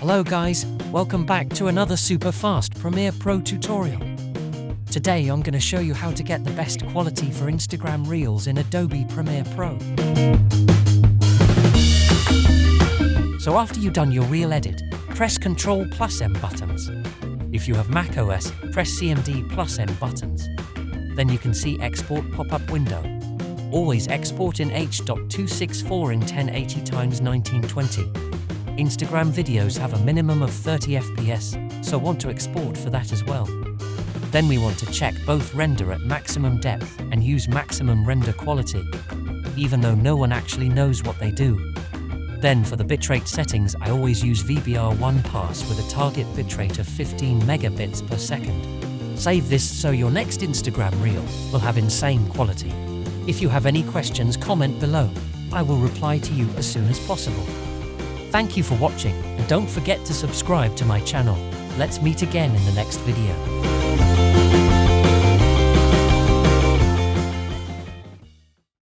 Hello guys, welcome back to another super fast Premiere Pro tutorial. Today I'm going to show you how to get the best quality for Instagram Reels in Adobe Premiere Pro. So after you've done your reel edit, press Ctrl+M buttons. If you have macOS, press CMD+N buttons. Then you can see Export pop-up window. Always export in H.264 in 1080x1920. Instagram videos have a minimum of 30 FPS, so want to export for that as well. Then we want to check both render at maximum depth and use maximum render quality, even though no one actually knows what they do. Then for the bitrate settings, I always use VBR1 pass with a target bitrate of 15 megabits per second. Save this so your next Instagram reel will have insane quality. If you have any questions, comment below. I will reply to you as soon as possible. Thank you for watching, and don't forget to subscribe to my channel. Let's meet again in the next video.